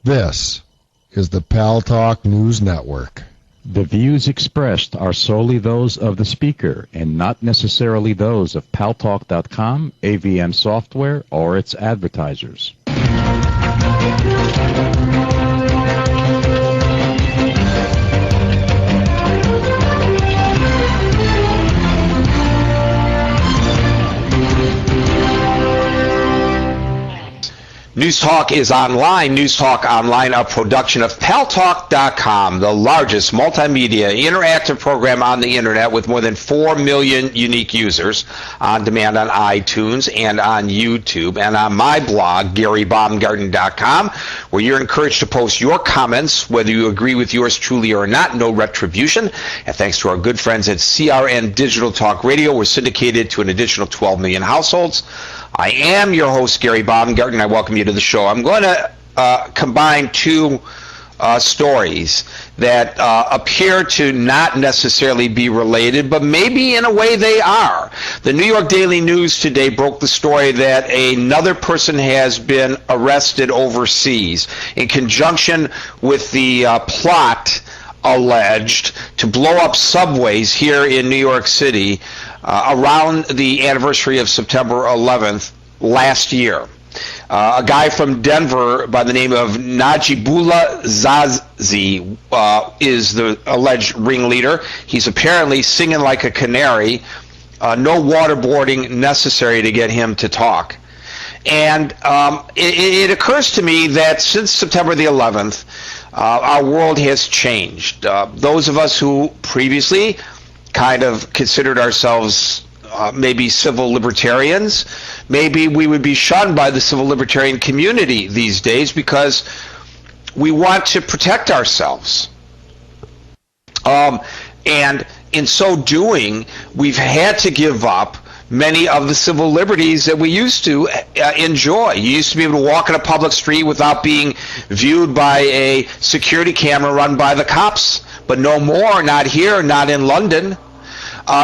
This is the Pal Talk News Network. The views expressed are solely those of the speaker and not necessarily those of paltalk.com, AVN Software, or its advertisers. News Talk is online. News Talk Online, a production of paltalk.com, the largest multimedia interactive program on the internet with more than 4 million unique users on demand on iTunes and on YouTube, and on my blog, GaryBaumgarten.com, where you're encouraged to post your comments, whether you agree with yours truly or not. No retribution. And thanks to our good friends at CRN Digital Talk Radio, we're syndicated to an additional 12 million households. I am your host, Gary Baumgarten. I welcome you to the show. I'm going to combine two stories that appear to not necessarily be related, but maybe in a way they are. The New York Daily News today broke the story that another person has been arrested overseas in conjunction with the plot alleged to blow up subways here in New York City around the anniversary of September 11th last year. A guy from Denver by the name of Najibullah Zazi is the alleged ringleader. He's apparently singing like a canary. No waterboarding necessary to get him to talk. And it occurs to me that since September the 11th, our world has changed. Those of us who previously kind of considered ourselves maybe civil libertarians, maybe we would be shunned by the civil libertarian community these days because we want to protect ourselves. And in so doing, we've had to give up many of the civil liberties that we used to enjoy. You used to be able to walk in a public street without being viewed by a security camera run by the cops, but no more, not here, not in London.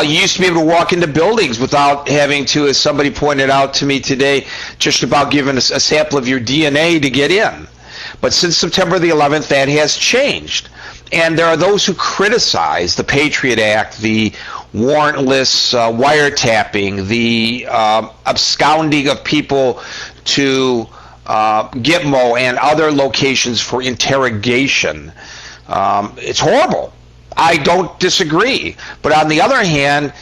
You used to be able to walk into buildings without having to, as somebody pointed out to me today, just about giving a sample of your DNA to get in. But since September the 11th, that has changed. And there are those who criticize the Patriot Act, the warrantless wiretapping, the absconding of people to Gitmo and other locations for interrogation. It's horrible. I don't disagree. But on the other hand,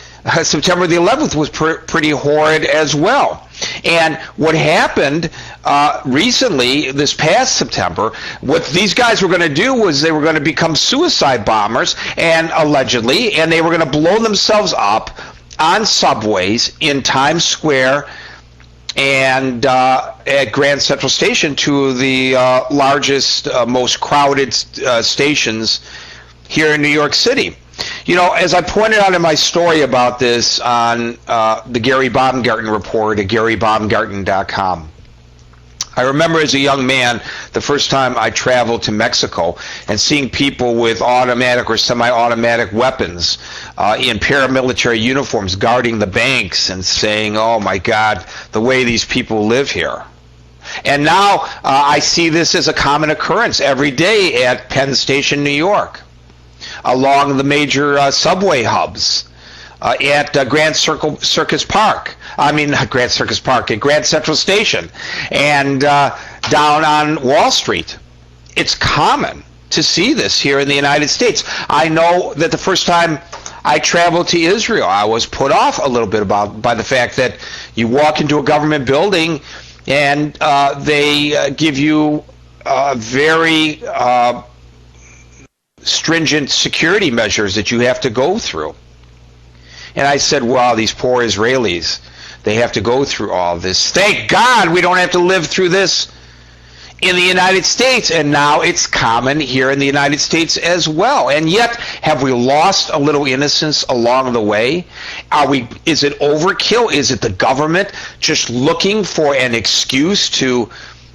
September the 11th was pretty horrid as well. And what happened recently, this past September, what these guys were going to do was they were going to become suicide bombers, and allegedly, and they were going to blow themselves up on subways in Times Square and at Grand Central Station, two of the largest, most crowded stations here in New York City. You know, as I pointed out in my story about this on the Gary Baumgarten Report at GaryBaumgarten.com, I remember as a young man, the first time I traveled to Mexico and seeing people with automatic or semi-automatic weapons in paramilitary uniforms guarding the banks and saying, oh my God, the way these people live here. And now I see this as a common occurrence every day at Penn Station, New York, along the major subway hubs, at Grand Circus Park. I mean, not Grand Circus Park, at Grand Central Station, and down on Wall Street. It's common to see this here in the United States. I know that the first time I traveled to Israel, I was put off a little bit by the fact that you walk into a government building and they give you very stringent security measures that you have to go through. And I said, wow, these poor Israelis, they have to go through all this. Thank God we don't have to live through this in the United States. And now it's common here in the United States as well. And yet, have we lost a little innocence along the way? Is it overkill? Is it the government just looking for an excuse to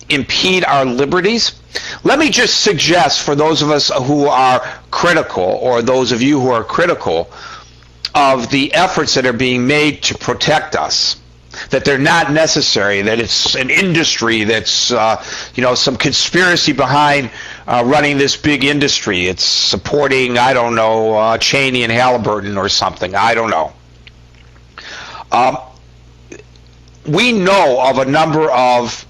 impede our liberties? Let me just suggest, for those of us who are critical, or those of you who are critical of the efforts that are being made to protect us, that they're not necessary, that it's an industry that's, some conspiracy behind running this big industry. It's supporting, I don't know, Cheney and Halliburton or something. I don't know. We know of a number of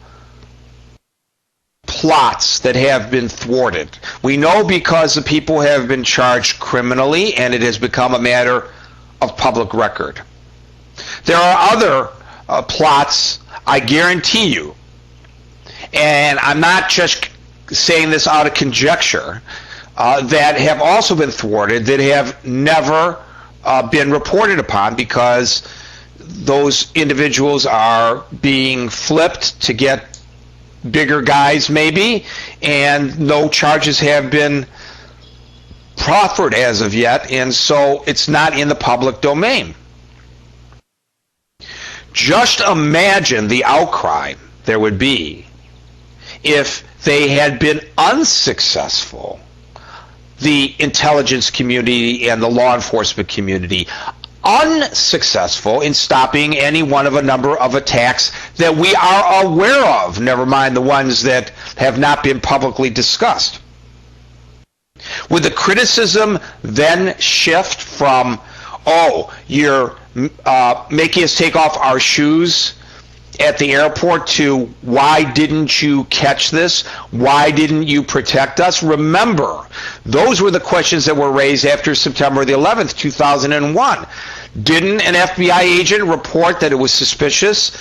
plots that have been thwarted. We know because the people have been charged criminally, and it has become a matter of public record. There are other plots, I guarantee you, and I'm not just saying this out of conjecture, that have also been thwarted, that have never been reported upon because those individuals are being flipped to get bigger guys maybe, and no charges have been proffered as of yet, and so it's not in the public domain. Just imagine the outcry there would be if they had been unsuccessful, the intelligence community and the law enforcement community, unsuccessful in stopping any one of a number of attacks that we are aware of, never mind the ones that have not been publicly discussed. Would the criticism then shift from, you're making us take off our shoes at the airport, to why didn't you catch this? Why didn't you protect us? Remember, those were the questions that were raised after September the 11th, 2001. Didn't an FBI agent report that it was suspicious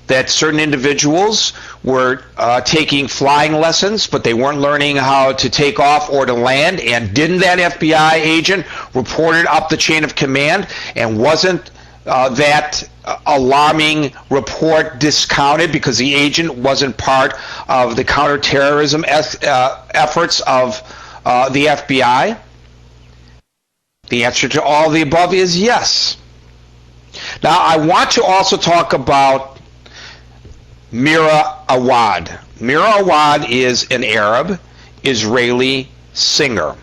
that certain individuals were taking flying lessons, but they weren't learning how to take off or to land? And didn't that FBI agent report it up the chain of command? And wasn't that alarming report discounted because the agent wasn't part of the counterterrorism efforts of the FBI? The answer to all the above is yes. Now, I want to also talk about Mira Awad. Mira Awad is an Arab Israeli singer,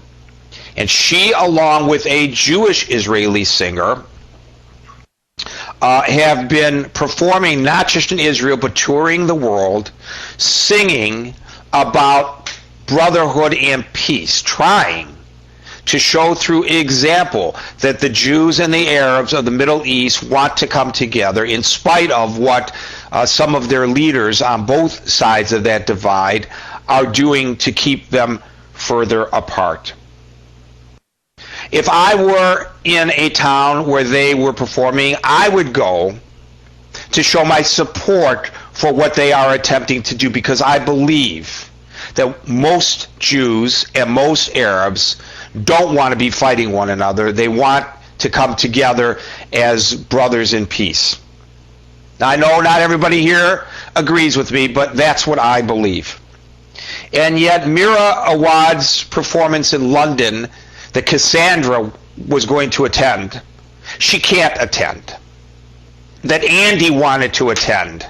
and she, along with a Jewish Israeli singer, have been performing not just in Israel but touring the world, singing about brotherhood and peace, trying to show through example that the Jews and the Arabs of the Middle East want to come together in spite of what some of their leaders on both sides of that divide are doing to keep them further apart. If I were in a town where they were performing, I would go to show my support for what they are attempting to do, because I believe that most Jews and most Arabs don't want to be fighting one another. They want to come together as brothers in peace. Now, I know not everybody here agrees with me, but that's what I believe. And yet Mira Awad's performance in London that Cassandra was going to attend, she can't attend. That Andy wanted to attend,